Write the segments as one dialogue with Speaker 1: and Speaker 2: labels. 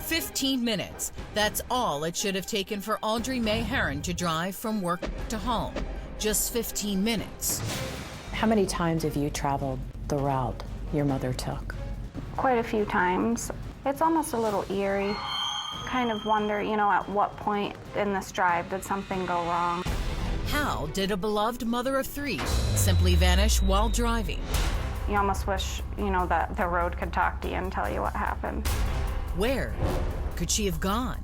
Speaker 1: 15 minutes. That's all it should have taken for Audrey May Herron to drive from work to home. Just 15 minutes.
Speaker 2: How many times have you traveled the route your mother took?
Speaker 3: Quite a few times. It's almost a little eerie. Kind of wonder, at what point in this drive did something go wrong?
Speaker 1: How did a beloved mother of 3 simply vanish while driving?
Speaker 3: You almost wish, that the road could talk to you and tell you what happened.
Speaker 1: Where could she have gone?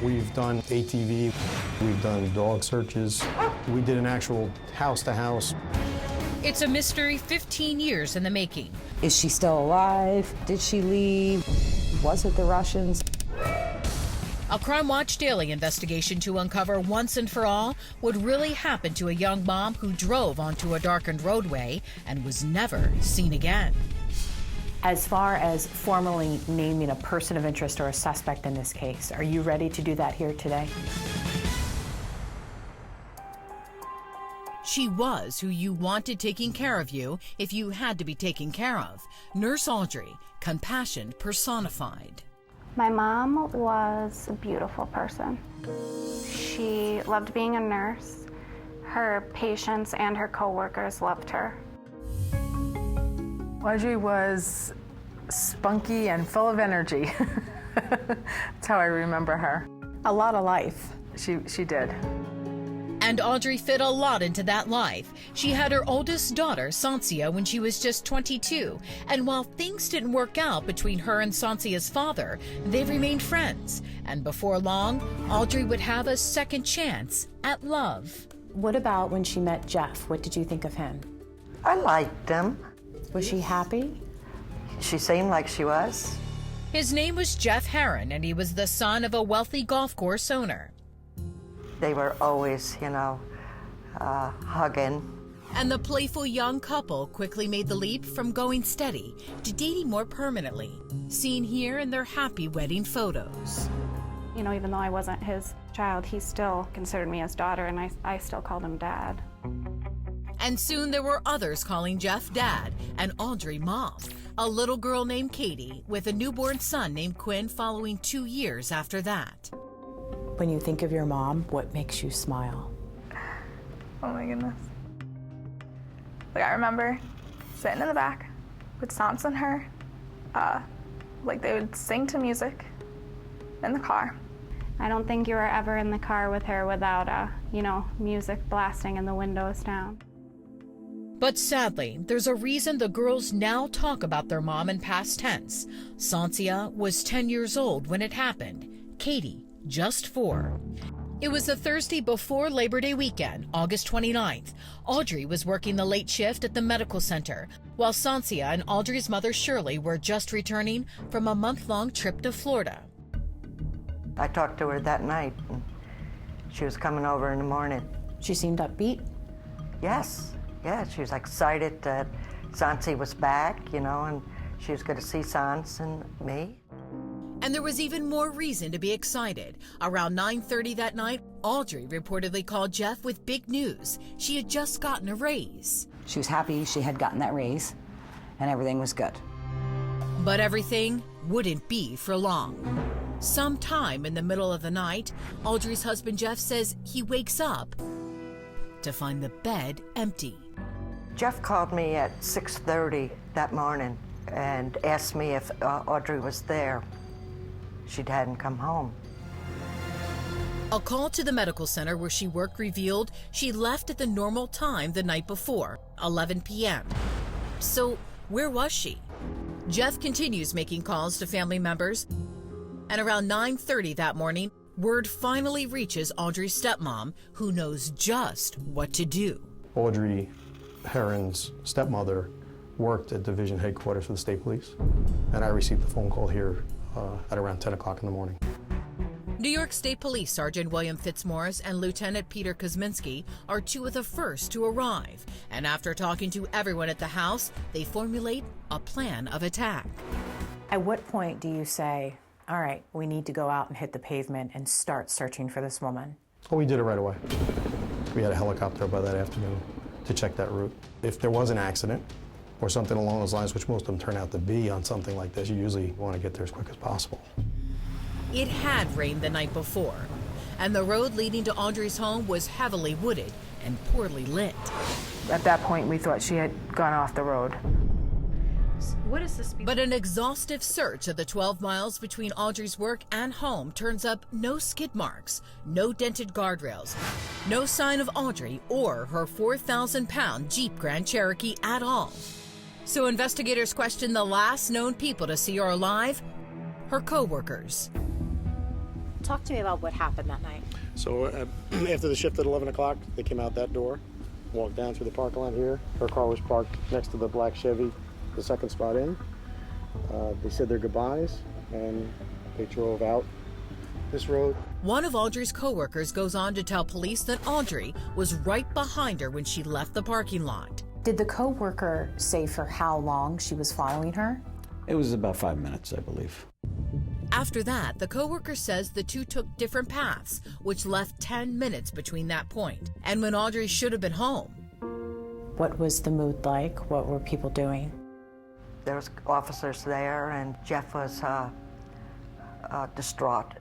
Speaker 4: We've done ATV, we've done dog searches, we did an actual house-to-house.
Speaker 1: It's a mystery 15 years in the making.
Speaker 5: Is she still alive? Did she leave? Was it the Russians?
Speaker 1: A Crime Watch Daily investigation to uncover once and for all what really happened to a young mom who drove onto a darkened roadway and was never seen again.
Speaker 2: As far as formally naming a person of interest or a suspect in this case, are you ready to do that here today?
Speaker 1: She was who you wanted taking care of you if you had to be taken care of. Nurse Audrey, compassion personified.
Speaker 3: My mom was a beautiful person. She loved being a nurse. Her patients and her coworkers loved her.
Speaker 6: Audrey was spunky and full of energy. That's how I remember her.
Speaker 2: A lot of life.
Speaker 6: She did.
Speaker 1: And Audrey fit a lot into that life. She had her oldest daughter, Sansia, when she was just 22. And while things didn't work out between her and Sansia's father, they remained friends. And before long, Audrey would have a second chance at love.
Speaker 2: What about when she met Jeff? What did you think of him?
Speaker 7: I liked him.
Speaker 2: Was she happy?
Speaker 7: She seemed like she was.
Speaker 1: His name was Jeff Herron, and he was the son of a wealthy golf course owner.
Speaker 7: They were always, hugging.
Speaker 1: And the playful young couple quickly made the leap from going steady to dating more permanently, seen here in their happy wedding photos.
Speaker 3: Even though I wasn't his child, he still considered me his daughter, and I still called him Dad.
Speaker 1: And soon there were others calling Jeff Dad and Audrey Mom. A little girl named Katie with a newborn son named Quinn following 2 years after that.
Speaker 2: When you think of your mom, what makes you smile?
Speaker 6: Oh my goodness. I remember sitting in the back with Sans and her. They would sing to music in the car.
Speaker 3: I don't think you were ever in the car with her without, music blasting and the windows down.
Speaker 1: But sadly, there's a reason the girls now talk about their mom in past tense. Sansia was 10 years old when it happened. Katie, just 4. It was the Thursday before Labor Day weekend, August 29th. Audrey was working the late shift at the medical center, while Sansia and Audrey's mother Shirley were just returning from a month-long trip to Florida.
Speaker 7: I talked to her that night, and she was coming over in the morning.
Speaker 2: She seemed upbeat?
Speaker 7: Yes, she was excited that Sansi was back, and she was going to see Sans and me.
Speaker 1: And there was even more reason to be excited. Around 9:30 that night, Audrey reportedly called Jeff with big news. She had just gotten a raise.
Speaker 5: She was happy she had gotten that raise, and everything was good.
Speaker 1: But everything wouldn't be for long. Sometime in the middle of the night, Audrey's husband Jeff says he wakes up to find the bed empty.
Speaker 7: Jeff called me at 6:30 that morning and asked me if Audrey was there. She hadn't come home.
Speaker 1: A call to the medical center where she worked revealed she left at the normal time the night before, 11 p.m. So where was she? Jeff continues making calls to family members, and around 9:30 that morning, word finally reaches Audrey's stepmom, who knows just what to do.
Speaker 4: Audrey Herron's stepmother worked at division headquarters for the state police, and I received a phone call here at around 10 o'clock in the morning.
Speaker 1: New York State Police Sergeant William Fitzmaurice and Lieutenant Peter Kosminski are 2 of the first to arrive, and after talking to everyone at the house, they formulate a plan of attack.
Speaker 2: At what point do you say, all right, we need to go out and hit the pavement and start searching for this woman?
Speaker 4: Well, we did it right away. We had a helicopter by that afternoon to check that route. If there was an accident or something along those lines, which most of them turn out to be on something like this, you usually want to get there as quick as possible.
Speaker 1: It had rained the night before, and the road leading to Audrey's home was heavily wooded and poorly lit.
Speaker 2: At that point, we thought she had gone off the road.
Speaker 1: But an exhaustive search of the 12 miles between Audrey's work and home turns up no skid marks, no dented guardrails, no sign of Audrey or her 4,000-pound Jeep Grand Cherokee at all. So investigators question the last known people to see her alive, her co-workers.
Speaker 5: Talk to me about what happened that night.
Speaker 4: So after the shift at 11 o'clock, they came out that door, walked down through the parking lot here. Her car was parked next to the black Chevy, the second spot in. They said their goodbyes, and they drove out this road.
Speaker 1: One of Audrey's co-workers goes on to tell police that Audrey was right behind her when she left the parking lot.
Speaker 2: Did the co-worker say for how long she was following her?
Speaker 8: It was about 5 minutes, I believe.
Speaker 1: After that, the co-worker says the two took different paths, which left 10 minutes between that point and when Audrey should have been home.
Speaker 2: What was the mood like? What were people doing?
Speaker 7: There was officers there, and Jeff was distraught.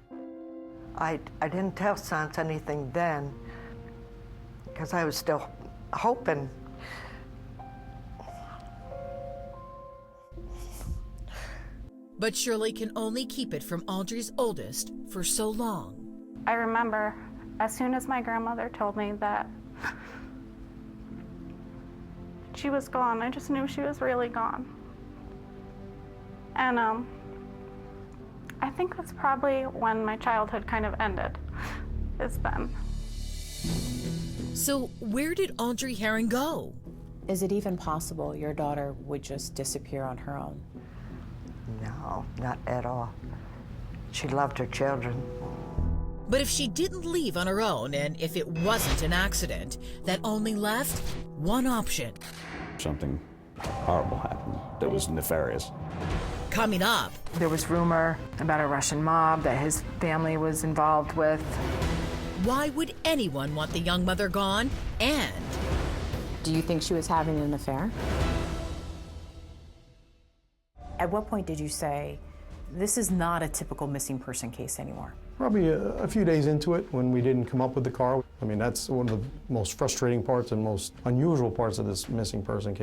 Speaker 7: I didn't tell Sans anything then because I was still hoping.
Speaker 1: But Shirley can only keep it from Audrey's oldest for so long.
Speaker 3: I remember as soon as my grandmother told me that she was gone, I just knew she was really gone. And I think that's probably when my childhood kind of ended, is then.
Speaker 1: So where did Audrey Herron go?
Speaker 2: Is it even possible your daughter would just disappear on her own?
Speaker 7: No, not at all. She loved her children.
Speaker 1: But if she didn't leave on her own, and if it wasn't an accident, that only left one option.
Speaker 8: Something horrible happened that was nefarious.
Speaker 1: Coming up,
Speaker 2: There was rumor about a Russian mob that his family was involved with.
Speaker 1: why would anyone want the young mother gone? And
Speaker 5: Do you think she was having an affair?
Speaker 2: At what point did you say, this is not a typical missing person case anymore?
Speaker 4: Probably a few days into it when we didn't come up with the car. I mean, that's one of the most frustrating parts and most unusual parts of this missing person case.